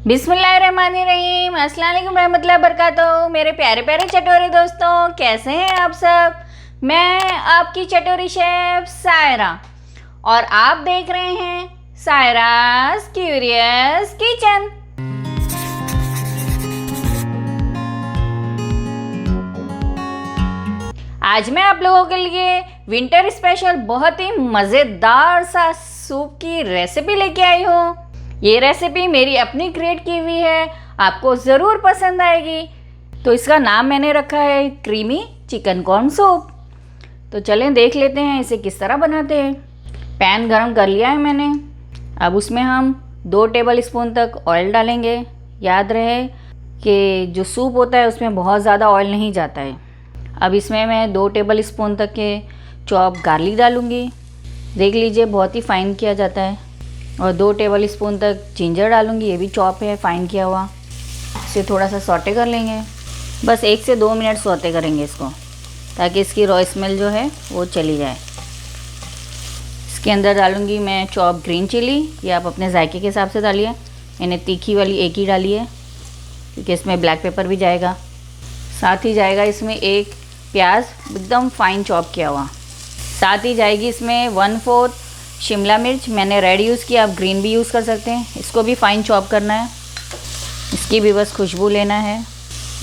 बिस्मिल्लाहिर्रहमानिर्रहीम, अस्सलाम वालेकुम रहमतुल्लाहि वबरकातुहू। मेरे प्यारे प्यारे चटोरे दोस्तों, कैसे हैं आप सब। मैं आपकी चटोरी शेफ सायरा और आप देख रहे हैं सायरास क्यूरियस किचन। आज मैं आप लोगों के लिए विंटर स्पेशल बहुत ही मज़ेदार सा सूप की रेसिपी लेके आई हूँ। ये रेसिपी मेरी अपनी क्रिएट की हुई है, आपको ज़रूर पसंद आएगी। तो इसका नाम मैंने रखा है क्रीमी चिकन कॉर्न सूप। तो चलें देख लेते हैं इसे किस तरह बनाते हैं। पैन गरम कर लिया है मैंने। अब उसमें हम 2 टेबल स्पून तक ऑयल डालेंगे। याद रहे कि जो सूप होता है उसमें बहुत ज़्यादा ऑयल नहीं जाता है। अब इसमें मैं 2 टेबल स्पून तक के चॉप गार्लिक डालूँगी। देख लीजिए बहुत ही फ़ाइन किया जाता है। और 2 टेबल स्पून तक जिंजर डालूँगी, ये भी चॉप है फ़ाइन किया हुआ। इसे थोड़ा सा सौटे कर लेंगे, बस 1 से 2 मिनट सौटे करेंगे इसको, ताकि इसकी रॉ स्मेल जो है वो चली जाए। इसके अंदर डालूँगी मैं चॉप ग्रीन चिली, ये आप अपने जायके के हिसाब से डालिए। मैंने तीखी वाली एक ही डाली है क्योंकि इसमें ब्लैक पेपर भी जाएगा। साथ ही जाएगा इसमें एक प्याज एकदम फ़ाइन चॉप किया हुआ। साथ ही जाएगी इसमें 1/4 शिमला मिर्च, मैंने रेड यूज़ किया, आप ग्रीन भी यूज़ कर सकते हैं। इसको भी फ़ाइन चॉप करना है, इसकी भी बस खुशबू लेना है।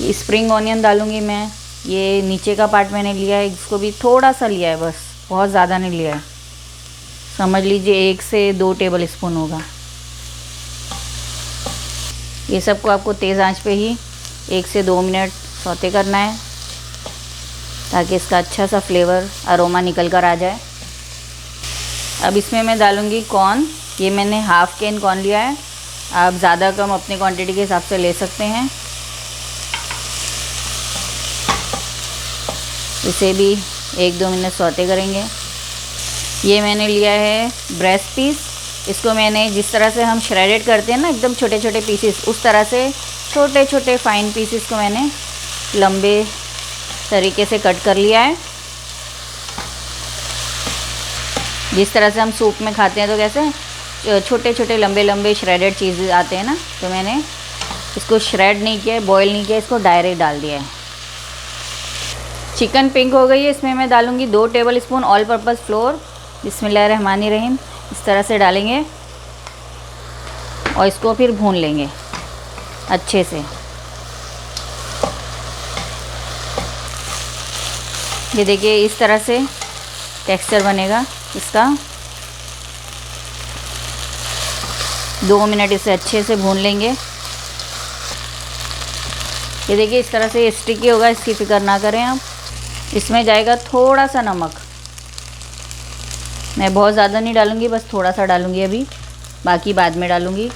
ये स्प्रिंग ऑनियन डालूँगी मैं, ये नीचे का पार्ट मैंने लिया है, इसको भी थोड़ा सा लिया है, बस बहुत ज़्यादा नहीं लिया है। समझ लीजिए 1 से 2 टेबल स्पून होगा। ये सबको आपको तेज़ आंच पे ही 1 से 2 मिनट सौते करना है, ताकि इसका अच्छा सा फ्लेवर अरोमा निकल कर आ जाए। अब इसमें मैं डालूँगी कॉर्न, ये मैंने हाफ़ कैन कॉर्न लिया है, आप ज़्यादा कम अपनी क्वांटिटी के हिसाब से ले सकते हैं। इसे भी 1-2 मिनट सौते करेंगे। ये मैंने लिया है ब्रेस्ट पीस, इसको मैंने जिस तरह से हम श्रेडेड करते हैं ना, एकदम छोटे छोटे पीसेस, उस तरह से छोटे छोटे फ़ाइन पीसेस को मैंने लंबे तरीके से कट कर लिया है। जिस तरह से हम सूप में खाते हैं तो कैसे छोटे छोटे लंबे लंबे श्रेडेड चीज़ें आते हैं ना, तो मैंने इसको श्रेड नहीं किया, बॉईल नहीं किया, इसको डायरेक्ट डाल दिया है। चिकन पिंक हो गई है, इसमें मैं डालूँगी 2 table spoon all purpose floor. बिस्मिल्लाहिर्रहमानिर्रहीम, इस तरह से डालेंगे और इसको फिर भून लेंगे अच्छे से। ये देखिए इस तरह से टेक्सचर बनेगा इसका। 2 मिनट इसे अच्छे से भून लेंगे। ये देखिए इस तरह से स्टिकी होगा, इसकी फिक्र ना करें आप। इसमें जाएगा थोड़ा सा नमक, मैं बहुत ज़्यादा नहीं डालूँगी, बस थोड़ा सा डालूँगी अभी, बाकी बाद में डालूँगी।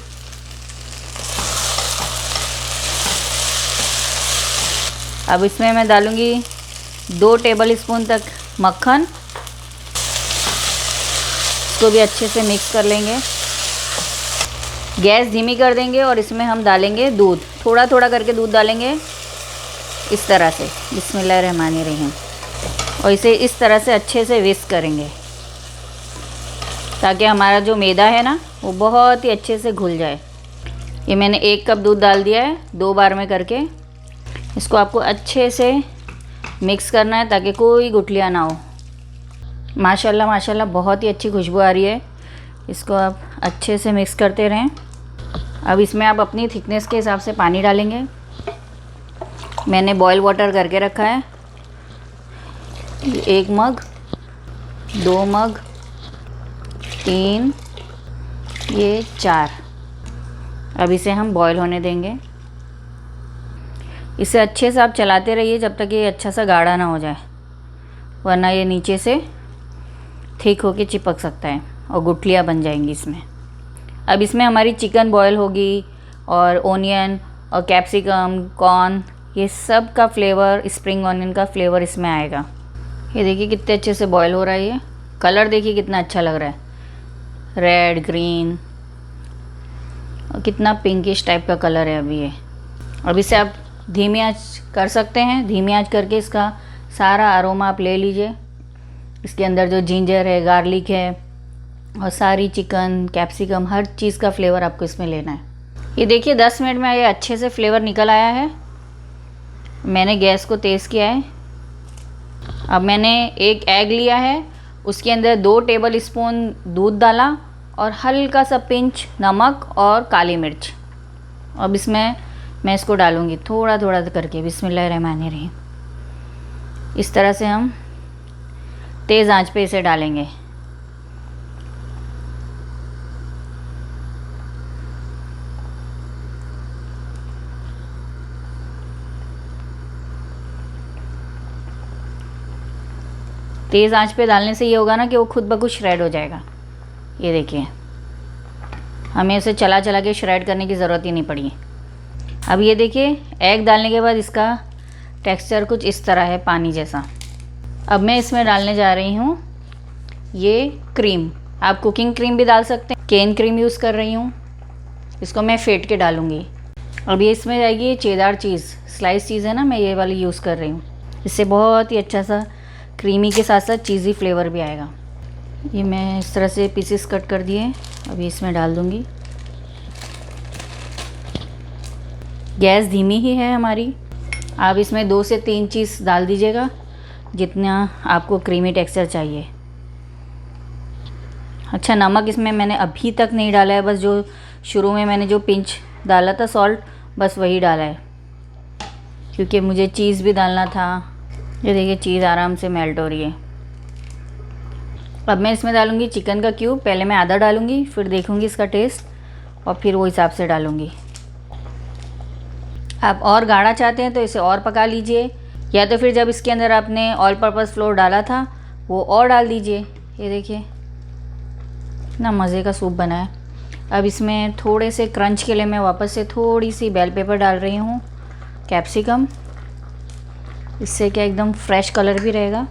अब इसमें मैं डालूँगी 2 टेबल स्पून तक मक्खन, इसको भी अच्छे से मिक्स कर लेंगे। गैस धीमी कर देंगे और इसमें हम डालेंगे दूध, थोड़ा थोड़ा करके दूध डालेंगे इस तरह से। बिस्मिल्लाहिर्रहमानिर्रहीम, और इसे इस तरह से अच्छे से विस्क करेंगे, ताकि हमारा जो मैदा है ना वो बहुत ही अच्छे से घुल जाए। ये मैंने 1 कप दूध डाल दिया है, 2 बार में करके। इसको आपको अच्छे से मिक्स करना है ताकि कोई गुठलियाँ ना हो। माशाल्लाह माशाल्लाह बहुत ही अच्छी खुशबू आ रही है। इसको आप अच्छे से मिक्स करते रहें। अब इसमें आप अपनी थिकनेस के हिसाब से पानी डालेंगे। मैंने बॉयल वाटर करके रखा है, 1 मग, 2 मग, 3, ये 4। अब इसे हम बॉयल होने देंगे। इसे अच्छे से आप चलाते रहिए जब तक ये अच्छा सा गाढ़ा ना हो जाए, वरना ये नीचे से थिक होके चिपक सकता है और गुठलियाँ बन जाएंगी इसमें। अब इसमें हमारी चिकन बॉयल होगी और ओनियन और कैप्सिकम, कॉर्न, ये सब का फ्लेवर, स्प्रिंग ऑनियन का फ्लेवर इसमें आएगा। ये देखिए कितने अच्छे से बॉयल हो रहा है। ये कलर देखिए कितना अच्छा लग रहा है, रेड, ग्रीन और कितना पिंकिश टाइप का कलर है अभी ये। अब इसे आप धीमी आंच कर सकते हैं, धीमी आंच करके इसका सारा अरोमा आप ले लीजिए। इसके अंदर जो जिंजर है, गार्लिक है और सारी चिकन, कैप्सिकम, हर चीज़ का फ्लेवर आपको इसमें लेना है। ये देखिए 10 मिनट में ये अच्छे से फ्लेवर निकल आया है। मैंने गैस को तेज़ किया है। अब मैंने एक एग लिया है, उसके अंदर 2 टेबल स्पून दूध डाला और हल्का सा पिंच नमक और काली मिर्च। अब इसमें मैं इसको डालूँगी थोड़ा थोड़ा करके। बिस्मिल्लाहिर्रहमानिर्रहीम। इस तरह से हम तेज़ आंच पे इसे डालेंगे। तेज़ आंच पे डालने से ये होगा ना कि वो खुद ब खुद श्रेड हो जाएगा। ये देखिए, हमें इसे चला चला के श्रेड करने की ज़रूरत ही नहीं पड़ी। अब ये देखिए, एग डालने के बाद इसका टेक्सचर कुछ इस तरह है, पानी जैसा। अब मैं इसमें डालने जा रही हूँ ये क्रीम। आप कुकिंग क्रीम भी डाल सकते हैं, केन क्रीम यूज़ कर रही हूँ। इसको मैं फेंट के डालूँगी। अब ये इसमें जाएगी चेदार चीज़, स्लाइस चीज़ है ना, मैं ये वाली यूज़ कर रही हूँ। इससे बहुत ही अच्छा सा क्रीमी के साथ साथ चीज़ी फ्लेवर भी आएगा। ये मैं इस तरह से पीसेस कट कर दिए, अभी इसमें डाल दूँगी। गैस धीमी ही है हमारी। आप इसमें 2 से 3 चीज़ डाल दीजिएगा, जितना आपको क्रीमी टेक्सचर चाहिए। अच्छा, नमक इसमें मैंने अभी तक नहीं डाला है, बस जो शुरू में मैंने जो पिंच डाला था सॉल्ट, बस वही डाला है, क्योंकि मुझे चीज़ भी डालना था। ये देखिए चीज़ आराम से मेल्ट हो रही है। अब मैं इसमें डालूँगी चिकन का क्यूब। पहले मैं आधा डालूँगी, फिर देखूँगी इसका टेस्ट और फिर वो हिसाब से डालूँगी। आप और गाढ़ा चाहते हैं तो इसे और पका लीजिए, या तो फिर जब इसके अंदर आपने ऑल पर्पस फ्लोर डाला था वो और डाल दीजिए। ये देखिए इतना मज़े का सूप बना है। अब इसमें थोड़े से क्रंच के लिए मैं वापस से थोड़ी सी बेल पेपर डाल रही हूँ, कैप्सिकम। इससे क्या एकदम फ्रेश कलर भी रहेगा।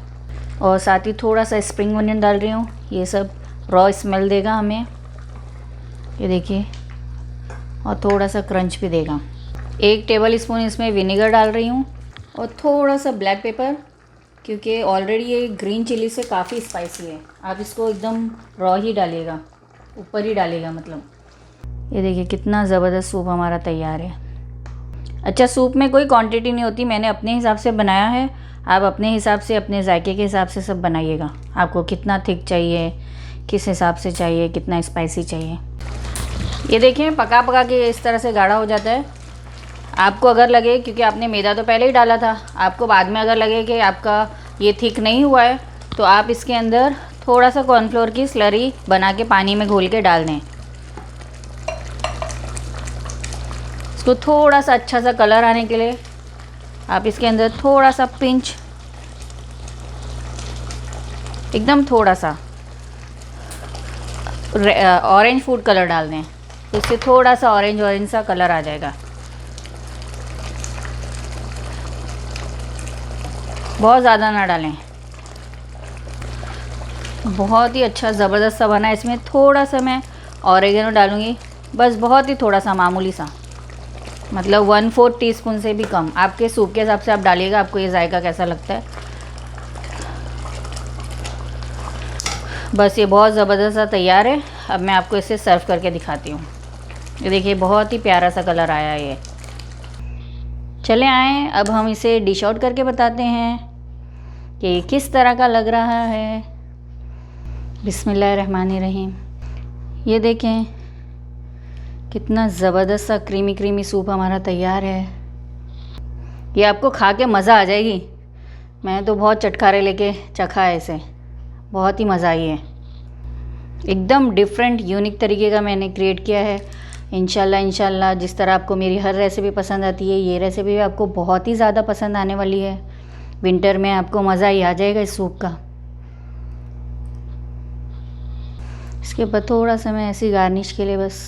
और साथ ही थोड़ा सा स्प्रिंग अनियन डाल रही हूँ, ये सब रॉ स्मेल देगा हमें। ये देखिए, और थोड़ा सा क्रंच भी देगा। 1 टेबल स्पून इसमें विनेगर डाल रही हूँ और थोड़ा सा ब्लैक पेपर, क्योंकि ऑलरेडी ये ग्रीन चिली से काफ़ी स्पाइसी है। आप इसको एकदम रॉ ही डालिएगा, ऊपर ही डालिएगा मतलब। ये देखिए कितना ज़बरदस्त सूप हमारा तैयार है। अच्छा, सूप में कोई क्वांटिटी नहीं होती, मैंने अपने हिसाब से बनाया है। आप अपने हिसाब से, अपने जायके के हिसाब से सब बनाइएगा। आपको कितना थिक चाहिए, किस हिसाब से चाहिए, कितना स्पाइसी चाहिए। ये देखें पका पका के इस तरह से गाढ़ा हो जाता है। आपको अगर लगे, क्योंकि आपने मैदा तो पहले ही डाला था, आपको बाद में अगर लगे कि आपका ये थिक नहीं हुआ है, तो आप इसके अंदर थोड़ा सा कॉर्नफ्लोर की स्लरी बना के पानी में घोल के डाल दें। इसको थोड़ा सा अच्छा सा कलर आने के लिए आप इसके अंदर थोड़ा सा पिंच, एकदम थोड़ा सा ऑरेंज फूड कलर डाल दें, तो इससे थोड़ा सा ऑरेंज सा कलर आ जाएगा। बहुत ज़्यादा ना डालें। बहुत ही अच्छा ज़बरदस्त सा बना है। इसमें थोड़ा सा मैं ऑरिगेनो डालूँगी, बस बहुत ही थोड़ा सा, मामूली सा, मतलब 1/4 टीस्पून से भी कम। आपके सूप के हिसाब से आप डालिएगा, आपको ये जायका कैसा लगता है। बस ये बहुत ज़बरदस्त सा तैयार है। अब मैं आपको इसे सर्व करके दिखाती हूँ। ये देखिए बहुत ही प्यारा सा कलर आया है ये। चले आएँ अब हम इसे डिश आउट करके बताते हैं कि किस तरह का लग रहा है। बिस्मिल्लाहिर्रहमानिर्रहीम। ये देखें कितना ज़बरदस्त सा क्रीमी क्रीमी सूप हमारा तैयार है। ये आपको खा के मज़ा आ जाएगी। मैं तो बहुत चटखारे लेके चखा है इसे, बहुत ही मज़ा आई है। एकदम डिफरेंट यूनिक तरीके का मैंने क्रिएट किया है। इंशाल्लाह जिस तरह आपको मेरी हर रेसिपी पसंद आती है, ये रेसिपी भी आपको बहुत ही ज़्यादा पसंद आने वाली है। विंटर में आपको मज़ा ही आ जाएगा इस सूप का। इसके ऊपर थोड़ा सा मैं ऐसी गार्निश के लिए बस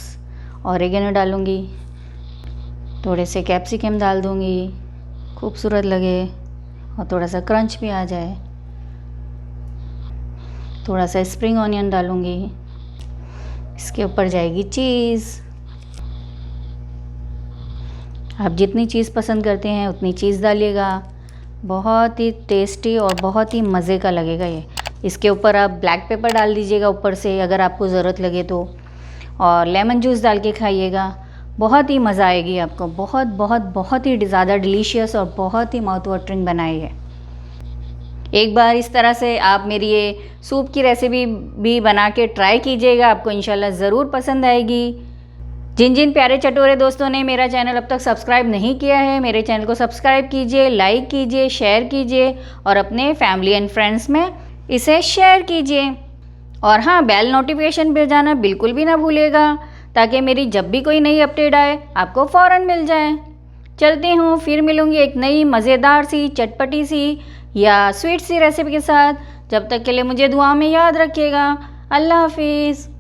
ऑरिगेनो डालूँगी, थोड़े से कैप्सिकम डाल दूँगी, खूबसूरत लगे और थोड़ा सा क्रंच भी आ जाए। थोड़ा सा स्प्रिंग ऑनियन डालूँगी, इसके ऊपर जाएगी चीज़। आप जितनी चीज़ पसंद करते हैं उतनी चीज़ डालिएगा। बहुत ही टेस्टी और बहुत ही मज़े का लगेगा ये। इसके ऊपर आप ब्लैक पेपर डाल दीजिएगा ऊपर से, अगर आपको ज़रूरत लगे तो, और लेमन जूस डाल के खाइएगा। बहुत ही मज़ा आएगी आपको। बहुत बहुत बहुत ही ज़्यादा डिलीशियस और बहुत ही माउथ वाटरिंग बनाई है। एक बार इस तरह से आप मेरी ये सूप की रेसिपी भी बना के ट्राई कीजिएगा, आपको इंशाल्लाह ज़रूर पसंद आएगी। जिन जिन प्यारे चटोरे दोस्तों ने मेरा चैनल अब तक सब्सक्राइब नहीं किया है, मेरे चैनल को सब्सक्राइब कीजिए, लाइक कीजिए, शेयर कीजिए और अपने फैमिली एंड फ्रेंड्स में इसे शेयर कीजिए। और हाँ, बेल नोटिफिकेशन बजाना बिल्कुल भी ना भूलिएगा, ताकि मेरी जब भी कोई नई अपडेट आए आपको फ़ौरन मिल जाए। चलती हूँ, फिर मिलूँगी एक नई मज़ेदार सी, चटपटी सी या स्वीट सी रेसिपी के साथ। जब तक के लिए मुझे दुआ में याद रखिएगा। अल्लाह हाफिज़।